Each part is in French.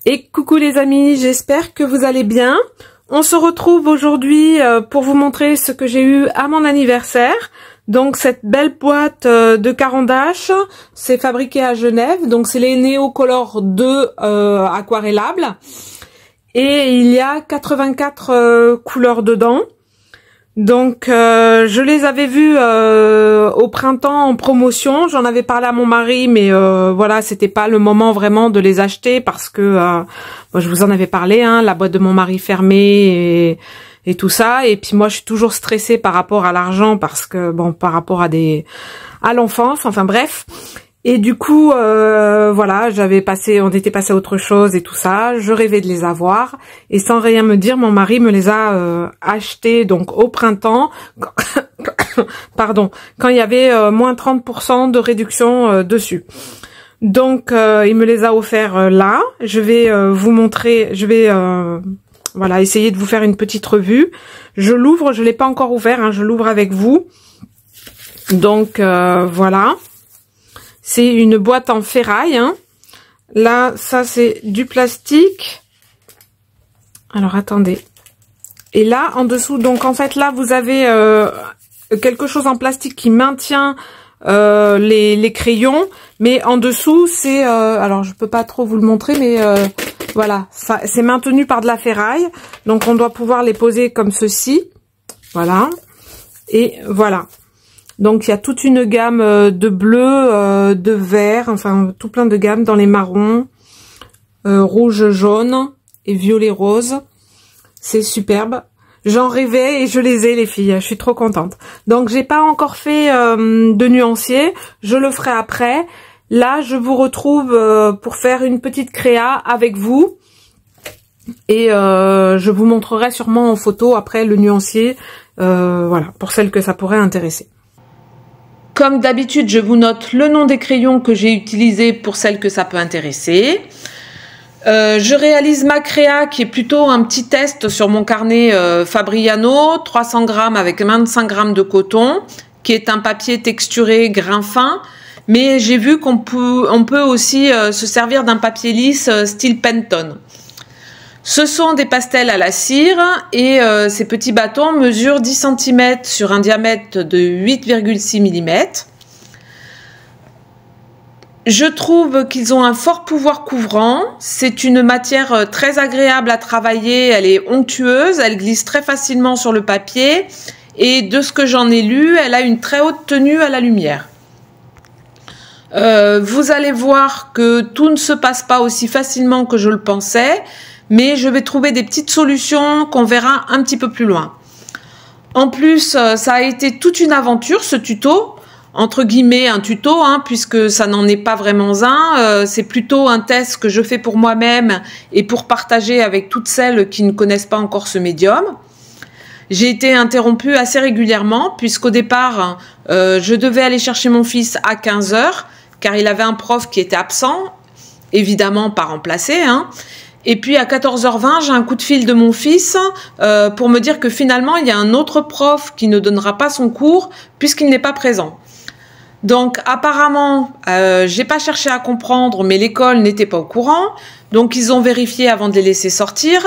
Et coucou les amis, j'espère que vous allez bien. On se retrouve aujourd'hui pour vous montrer ce que j'ai eu à mon anniversaire. Donc cette belle boîte de Caran-d'Ache, c'est fabriqué à Genève. Donc c'est les Neocolor 2 aquarellables. Et il y a 84 couleurs dedans. Donc je les avais vus au printemps en promotion, j'en avais parlé à mon mari, mais voilà, c'était pas le moment vraiment de les acheter parce que moi, je vous en avais parlé, hein, la boîte de mon mari fermée et tout ça, et puis moi je suis toujours stressée par rapport à l'argent parce que bon, par rapport à l'enfance, enfin bref. Et du coup, voilà, on était passé à autre chose et tout ça. Je rêvais de les avoir et sans rien me dire, mon mari me les a achetés donc au printemps. Pardon, quand il y avait moins 30% de réduction dessus. Donc, il me les a offerts là. Je vais vous montrer. Je vais voilà, essayer de vous faire une petite revue. Je l'ouvre, je l'ai pas encore ouvert. Hein, je l'ouvre avec vous. Donc voilà. C'est une boîte en ferraille, hein. Là, ça, c'est du plastique. Alors, attendez. Et là, en dessous, donc, en fait, là, vous avez quelque chose en plastique qui maintient les crayons. Mais en dessous, c'est... alors, je peux pas trop vous le montrer, mais voilà. C'est maintenu par de la ferraille. Donc, on doit pouvoir les poser comme ceci. Voilà. Et voilà. Donc il y a toute une gamme de bleu, de vert, enfin tout plein de gammes dans les marrons, rouge, jaune et violet rose. C'est superbe. J'en rêvais et je les ai les filles, je suis trop contente. Donc j'ai pas encore fait de nuancier, je le ferai après. Là je vous retrouve pour faire une petite créa avec vous. Et je vous montrerai sûrement en photo après le nuancier, voilà, pour celles que ça pourrait intéresser. Comme d'habitude, je vous note le nom des crayons que j'ai utilisés pour celles que ça peut intéresser. Je réalise ma créa qui est plutôt un petit test sur mon carnet Fabriano, 300 grammes avec 25 grammes de coton, qui est un papier texturé grain fin. Mais j'ai vu qu'on peut aussi se servir d'un papier lisse style Penton. Ce sont des pastels à la cire et ces petits bâtons mesurent 10 cm sur un diamètre de 8,6 mm. Je trouve qu'ils ont un fort pouvoir couvrant. C'est une matière très agréable à travailler, elle est onctueuse, elle glisse très facilement sur le papier et de ce que j'en ai lu, elle a une très haute tenue à la lumière. Vous allez voir que tout ne se passe pas aussi facilement que je le pensais. Mais je vais trouver des petites solutions qu'on verra un petit peu plus loin. En plus, ça a été toute une aventure ce tuto, entre guillemets un tuto, hein, puisque ça n'en est pas vraiment un. C'est plutôt un test que je fais pour moi-même et pour partager avec toutes celles qui ne connaissent pas encore ce médium. J'ai été interrompue assez régulièrement, puisqu'au départ, je devais aller chercher mon fils à 15 h, car il avait un prof qui était absent, évidemment pas remplacé, hein. Et puis à 14h20, j'ai un coup de fil de mon fils pour me dire que finalement, il y a un autre prof qui ne donnera pas son cours puisqu'il n'est pas présent. Donc apparemment, j'ai pas cherché à comprendre, mais l'école n'était pas au courant. Donc ils ont vérifié avant de les laisser sortir.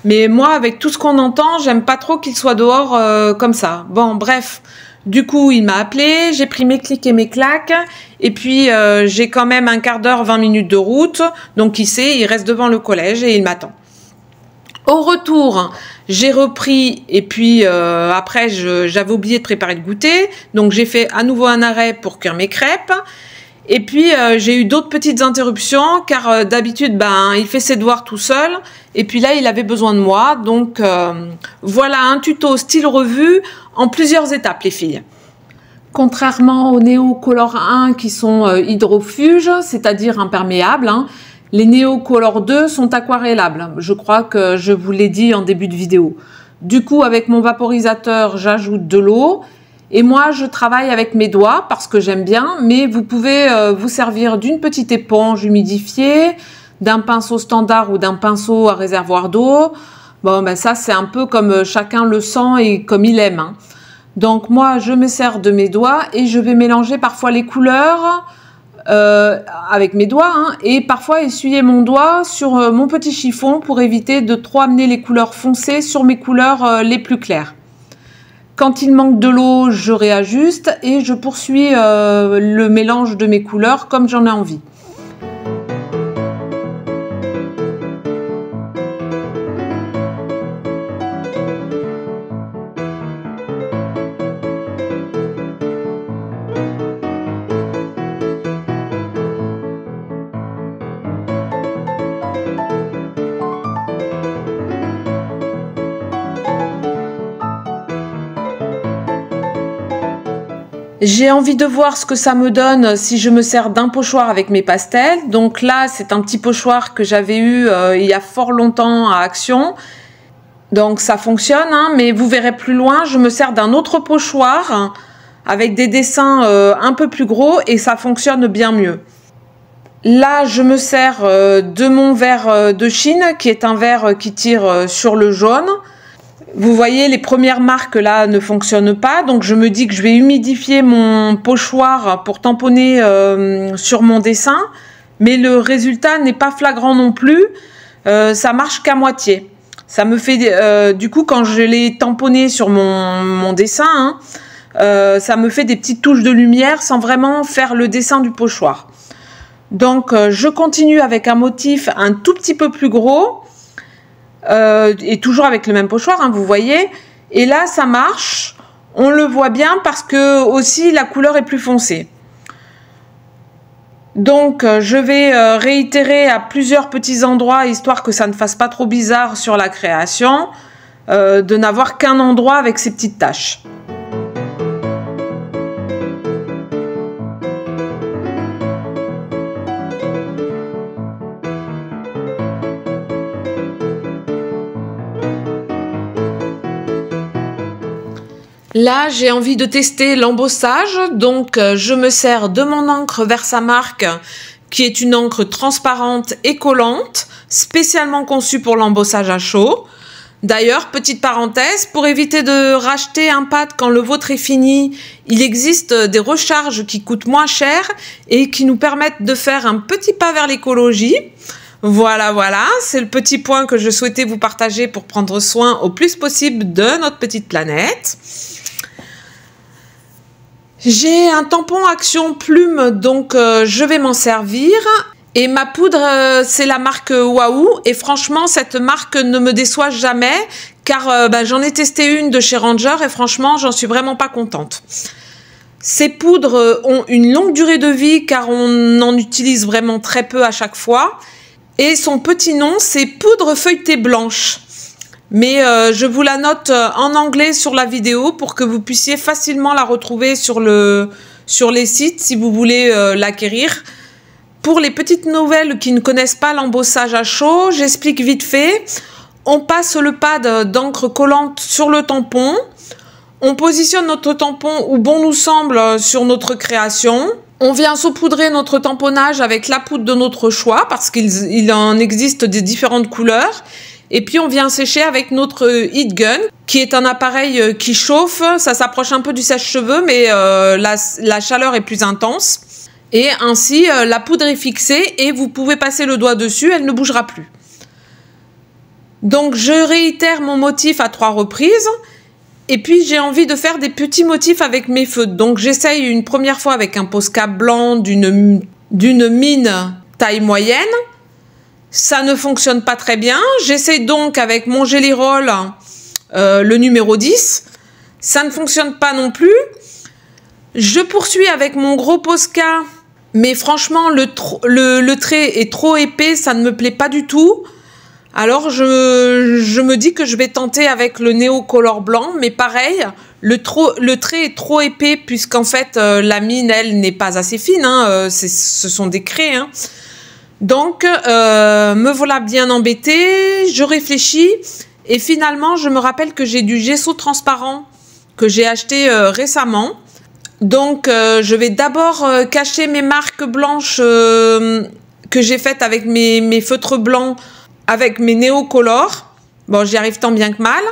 Mais moi, avec tout ce qu'on entend, j'aime pas trop qu'ils soient dehors comme ça. Bon, bref. Du coup, il m'a appelé, j'ai pris mes clics et mes claques, et puis j'ai quand même un quart d'heure, 20 minutes de route, donc qui sait, il reste devant le collège et il m'attend. Au retour, j'ai repris, et puis après, j'avais oublié de préparer le goûter, donc j'ai fait à nouveau un arrêt pour cuire mes crêpes, et puis j'ai eu d'autres petites interruptions, car d'habitude, ben, il fait ses devoirs tout seul, et puis là, il avait besoin de moi, donc voilà un tuto style revue, en plusieurs étapes les filles. Contrairement aux Neocolor 1 qui sont hydrofuges, c'est-à-dire imperméables, hein, les Neocolor 2 sont aquarellables. Je crois que je vous l'ai dit en début de vidéo. Du coup, avec mon vaporisateur, j'ajoute de l'eau. Et moi, je travaille avec mes doigts parce que j'aime bien, mais vous pouvez vous servir d'une petite éponge humidifiée, d'un pinceau standard ou d'un pinceau à réservoir d'eau. Bon, ben ça, c'est un peu comme chacun le sent et comme il aime, hein. Donc moi, je me sers de mes doigts et je vais mélanger parfois les couleurs avec mes doigts, hein, et parfois essuyer mon doigt sur mon petit chiffon pour éviter de trop amener les couleurs foncées sur mes couleurs les plus claires. Quand il manque de l'eau, je réajuste et je poursuis le mélange de mes couleurs comme j'en ai envie. J'ai envie de voir ce que ça me donne si je me sers d'un pochoir avec mes pastels. Donc là, c'est un petit pochoir que j'avais eu il y a fort longtemps à Action. Donc ça fonctionne, hein, mais vous verrez plus loin, je me sers d'un autre pochoir avec des dessins un peu plus gros et ça fonctionne bien mieux. Là, je me sers de mon verre de Chine, qui est un verre qui tire sur le jaune. Vous voyez, les premières marques là ne fonctionnent pas, donc je me dis que je vais humidifier mon pochoir pour tamponner sur mon dessin, mais le résultat n'est pas flagrant non plus, ça marche qu'à moitié. Ça me fait, du coup, quand je l'ai tamponné sur mon dessin, hein, ça me fait des petites touches de lumière sans vraiment faire le dessin du pochoir. Donc je continue avec un motif un tout petit peu plus gros, et toujours avec le même pochoir, hein, vous voyez, et là ça marche, on le voit bien parce que aussi la couleur est plus foncée. Donc je vais réitérer à plusieurs petits endroits histoire que ça ne fasse pas trop bizarre sur la création, de n'avoir qu'un endroit avec ces petites taches. Là, j'ai envie de tester l'embossage, donc je me sers de mon encre Versamark, qui est une encre transparente et collante, spécialement conçue pour l'embossage à chaud. D'ailleurs, petite parenthèse, pour éviter de racheter un pad quand le vôtre est fini, il existe des recharges qui coûtent moins cher et qui nous permettent de faire un petit pas vers l'écologie. Voilà, c'est le petit point que je souhaitais vous partager pour prendre soin au plus possible de notre petite planète. J'ai un tampon Action Plume, donc je vais m'en servir. Et ma poudre, c'est la marque Waouh. Et franchement, cette marque ne me déçoit jamais, car j'en ai testé une de chez Ranger et franchement, j'en suis vraiment pas contente. Ces poudres ont une longue durée de vie, car on en utilise vraiment très peu à chaque fois. Et son petit nom, c'est poudre feuilletée blanche. Mais je vous la note en anglais sur la vidéo pour que vous puissiez facilement la retrouver sur les sites si vous voulez l'acquérir. Pour les petites nouvelles qui ne connaissent pas l'embossage à chaud, j'explique vite fait. On passe le pad d'encre collante sur le tampon. On positionne notre tampon où bon nous semble sur notre création. On vient saupoudrer notre tamponnage avec la poudre de notre choix parce qu'il en existe des différentes couleurs. Et puis on vient sécher avec notre Heat Gun, qui est un appareil qui chauffe. Ça s'approche un peu du sèche-cheveux, mais la chaleur est plus intense. Et ainsi, la poudre est fixée et vous pouvez passer le doigt dessus, elle ne bougera plus. Donc je réitère mon motif à 3 reprises. Et puis j'ai envie de faire des petits motifs avec mes feutres. Donc j'essaye une première fois avec un Posca blanc d'une mine taille moyenne. Ça ne fonctionne pas très bien. J'essaye donc avec mon Gelly Roll, le numéro 10. Ça ne fonctionne pas non plus. Je poursuis avec mon gros Posca. Mais franchement, le trait est trop épais. Ça ne me plaît pas du tout. Alors, je me dis que je vais tenter avec le Neo Color blanc. Mais pareil, le trait est trop épais puisqu'en fait, la mine, elle, n'est pas assez fine. Hein, ce sont des craies, hein. Donc, me voilà bien embêtée, je réfléchis et finalement, je me rappelle que j'ai du gesso transparent que j'ai acheté récemment. Donc, je vais d'abord cacher mes marques blanches que j'ai faites avec mes feutres blancs, avec mes néocolores. Bon, j'y arrive tant bien que mal.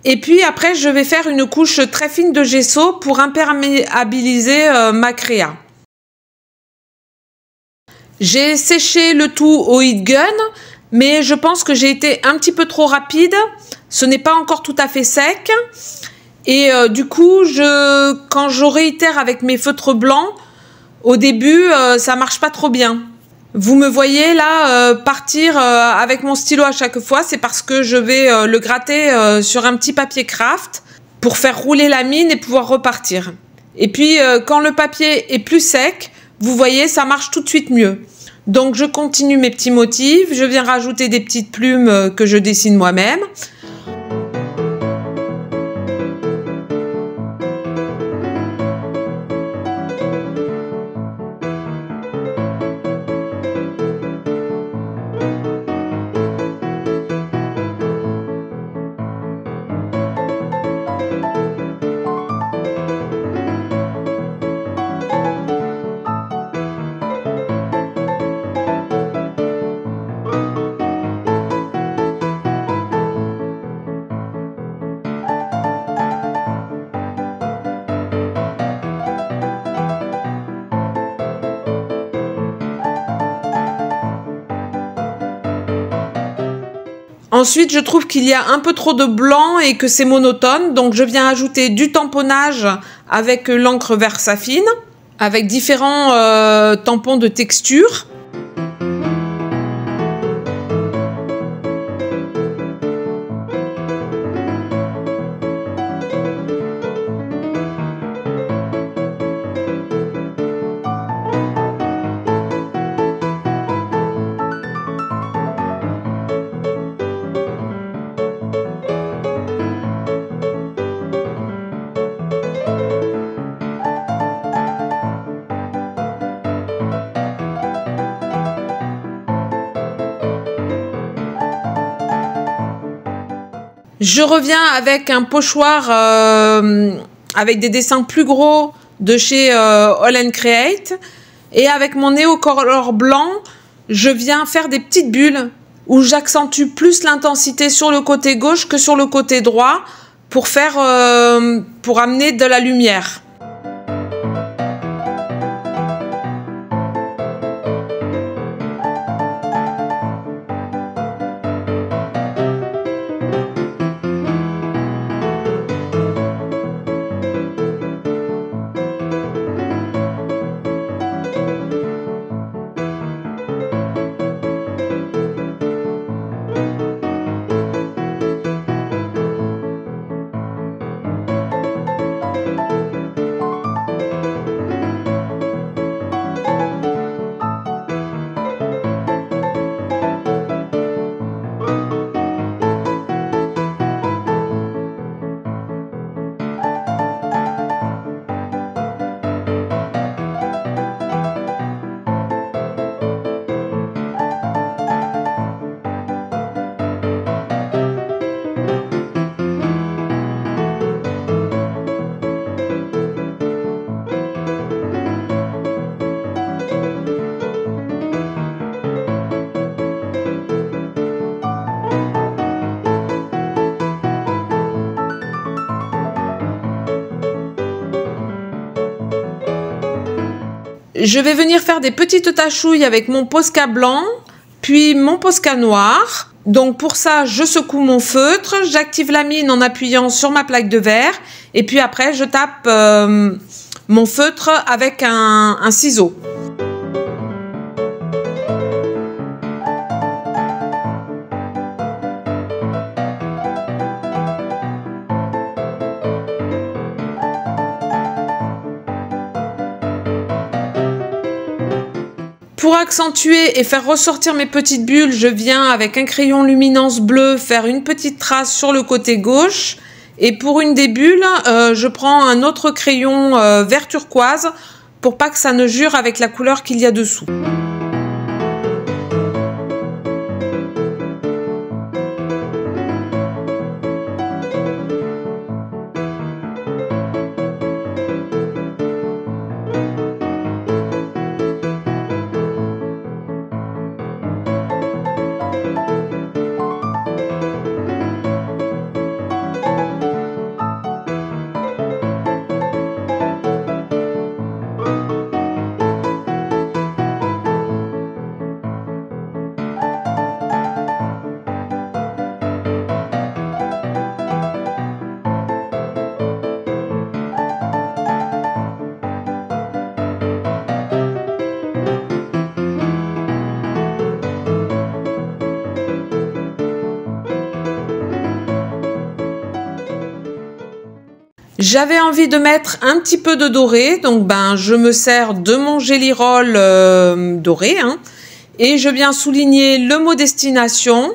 Et puis après, je vais faire une couche très fine de gesso pour imperméabiliser ma créa. J'ai séché le tout au heat gun, mais je pense que j'ai été un petit peu trop rapide. Ce n'est pas encore tout à fait sec. Et du coup, quand je réitère avec mes feutres blancs, au début, ça marche pas trop bien. Vous me voyez là partir avec mon stylo à chaque fois, c'est parce que je vais le gratter sur un petit papier craft pour faire rouler la mine et pouvoir repartir. Et puis quand le papier est plus sec, vous voyez, ça marche tout de suite mieux. Donc je continue mes petits motifs, je viens rajouter des petites plumes que je dessine moi-même. Ensuite, je trouve qu'il y a un peu trop de blanc et que c'est monotone, donc je viens ajouter du tamponnage avec l'encre Versafine, avec différents tampons de texture. Je reviens avec un pochoir avec des dessins plus gros de chez All & Create. Et avec mon Neocolor blanc, je viens faire des petites bulles où j'accentue plus l'intensité sur le côté gauche que sur le côté droit pour amener de la lumière. Je vais venir faire des petites tachouilles avec mon Posca blanc, puis mon Posca noir. Donc pour ça, je secoue mon feutre, j'active la mine en appuyant sur ma plaque de verre, et puis après je tape mon feutre avec un ciseau. Pour accentuer et faire ressortir mes petites bulles, je viens avec un crayon luminance bleu faire une petite trace sur le côté gauche. Et pour une des bulles, je prends un autre crayon vert turquoise pour pas que ça ne jure avec la couleur qu'il y a dessous. J'avais envie de mettre un petit peu de doré, donc je me sers de mon Jelly Roll doré, hein, et je viens souligner le mot destination.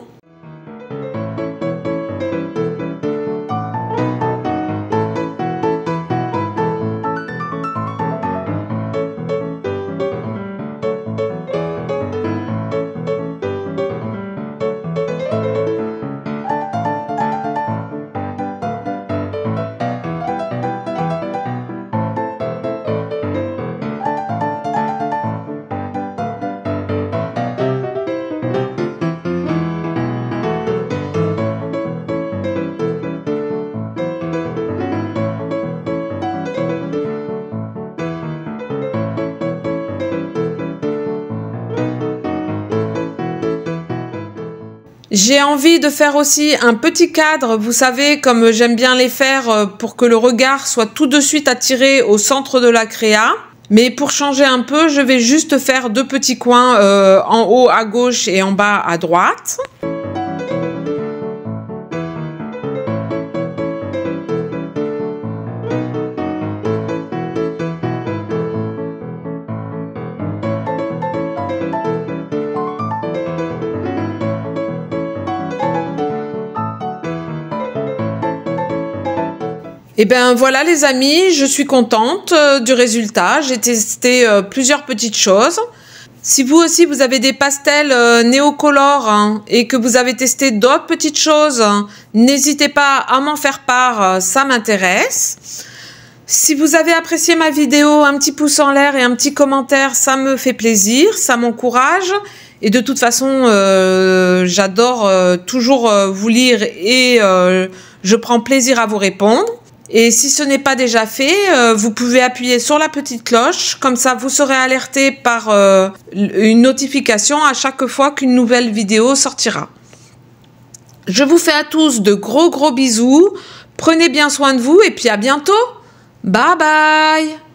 J'ai envie de faire aussi un petit cadre, vous savez, comme j'aime bien les faire, pour que le regard soit tout de suite attiré au centre de la créa. Mais pour changer un peu, je vais juste faire 2 petits coins en haut à gauche et en bas à droite. Et bien voilà les amis, je suis contente du résultat. J'ai testé plusieurs petites choses. Si vous aussi vous avez des pastels néocolores hein, et que vous avez testé d'autres petites choses, n'hésitez pas à m'en faire part, ça m'intéresse. Si vous avez apprécié ma vidéo, un petit pouce en l'air et un petit commentaire, ça me fait plaisir, ça m'encourage. Et de toute façon, j'adore toujours vous lire et je prends plaisir à vous répondre. Et si ce n'est pas déjà fait, vous pouvez appuyer sur la petite cloche, comme ça vous serez alerté par une notification à chaque fois qu'une nouvelle vidéo sortira. Je vous fais à tous de gros bisous, prenez bien soin de vous et puis à bientôt. Bye bye.